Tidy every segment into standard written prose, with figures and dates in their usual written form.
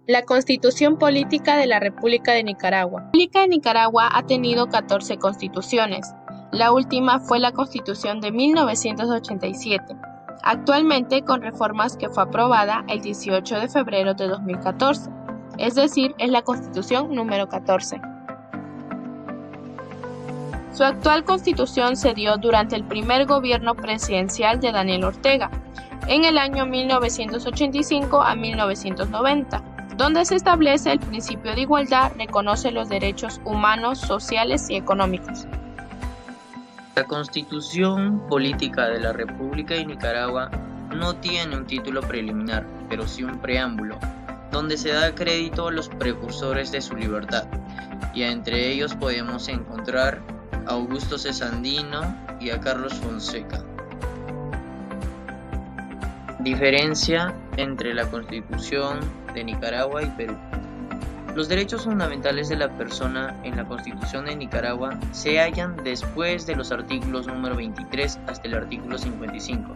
La Constitución Política de la República de Nicaragua. La República de Nicaragua ha tenido 14 constituciones. La última fue la Constitución de 1987, actualmente con reformas que fue aprobada el 18 de febrero de 2014, es decir, es la Constitución número 14. Su actual constitución se dio durante el primer gobierno presidencial de Daniel Ortega, en el año 1985 a 1990, donde se establece el principio de igualdad, reconoce los derechos humanos, sociales y económicos. La Constitución Política de la República de Nicaragua no tiene un título preliminar, pero sí un preámbulo, donde se da crédito a los precursores de su libertad, y entre ellos podemos encontrar a Augusto C. Sandino y a Carlos Fonseca. Diferencia entre la Constitución de Nicaragua y Perú. Los derechos fundamentales de la persona en la Constitución de Nicaragua se hallan después de los artículos número 23 hasta el artículo 55,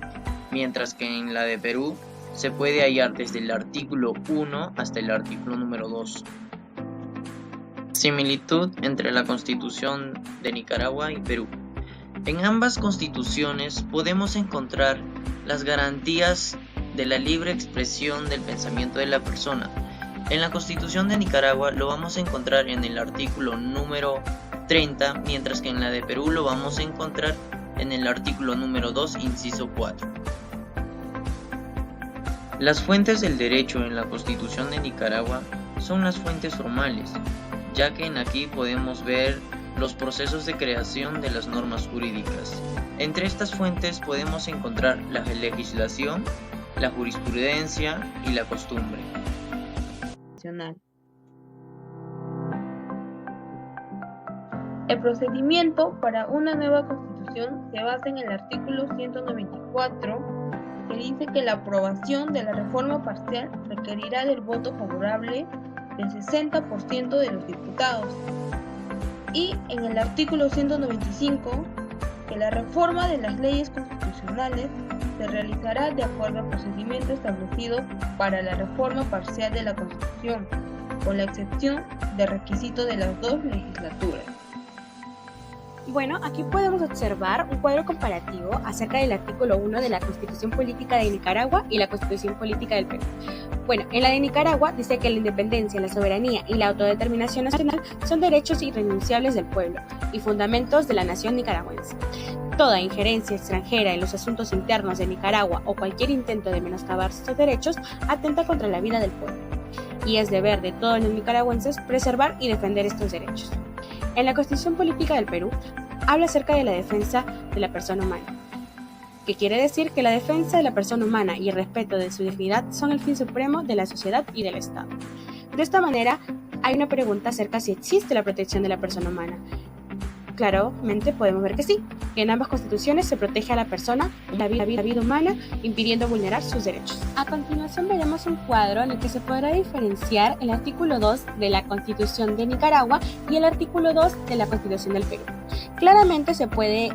mientras que en la de Perú se puede hallar desde el artículo 1 hasta el artículo número 2. Similitud entre la Constitución de Nicaragua y Perú. En ambas constituciones podemos encontrar las garantías de la libre expresión del pensamiento de la persona. En la Constitución de Nicaragua lo vamos a encontrar en el artículo número 30, mientras que en la de Perú lo vamos a encontrar en el artículo número 2, inciso 4. Las fuentes del derecho en la Constitución de Nicaragua son las fuentes formales, ya que aquí podemos ver los procesos de creación de las normas jurídicas. Entre estas fuentes podemos encontrar la legislación, la jurisprudencia y la costumbre. El procedimiento para una nueva constitución se basa en el artículo 194, que dice que la aprobación de la reforma parcial requerirá del voto favorable del 60% de los diputados, y en el artículo 195, que la reforma de las leyes constitucionales se realizará de acuerdo al procedimiento establecido para la reforma parcial de la Constitución, con la excepción de requisito de las dos legislaturas. Bueno, aquí podemos observar un cuadro comparativo acerca del artículo 1 de la Constitución Política de Nicaragua y la Constitución Política del Perú. Bueno, en la de Nicaragua dice que la independencia, la soberanía y la autodeterminación nacional son derechos irrenunciables del pueblo y fundamentos de la nación nicaragüense. Toda injerencia extranjera en los asuntos internos de Nicaragua o cualquier intento de menoscabar estos derechos atenta contra la vida del pueblo, y es deber de todos los nicaragüenses preservar y defender estos derechos. En la Constitución Política del Perú habla acerca de la defensa de la persona humana, que quiere decir que la defensa de la persona humana y el respeto de su dignidad son el fin supremo de la sociedad y del Estado. De esta manera, hay una pregunta acerca si existe la protección de la persona humana. Claramente podemos ver que sí, que en ambas constituciones se protege a la persona, la vida humana, impidiendo vulnerar sus derechos. A continuación veremos un cuadro en el que se podrá diferenciar el artículo 2 de la Constitución de Nicaragua y el artículo 2 de la Constitución del Perú. Claramente se puede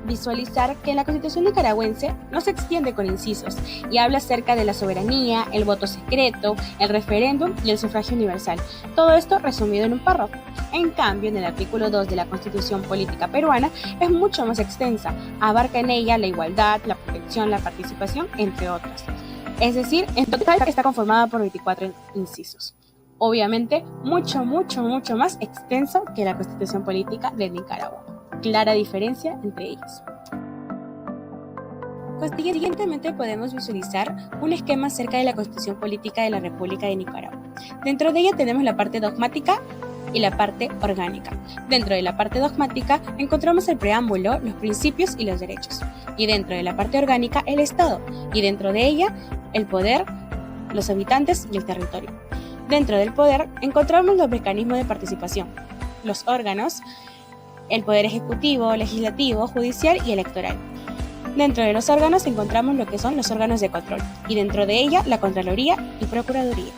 visualizar que la Constitución nicaragüense no se extiende con incisos y habla acerca de la soberanía, el voto secreto, el referéndum y el sufragio universal. Todo esto resumido en un párrafo. En cambio, en el artículo 2 de la Constitución Política Peruana es mucho más extensa, abarca en ella la igualdad, la protección, la participación, entre otras. Es decir, en total está conformada por 24 incisos. Obviamente, mucho más extenso que la Constitución Política de Nicaragua. Clara diferencia entre ellos. Consiguientemente podemos visualizar un esquema acerca de la Constitución Política de la República de Nicaragua. Dentro de ella tenemos la parte dogmática y la parte orgánica. Dentro de la parte dogmática encontramos el preámbulo, los principios y los derechos. Y dentro de la parte orgánica el Estado. Y dentro de ella el poder, los habitantes y el territorio. Dentro del poder encontramos los mecanismos de participación, los órganos, el poder ejecutivo, legislativo, judicial y electoral. Dentro de los órganos encontramos lo que son los órganos de control y dentro de ella la Contraloría y Procuraduría.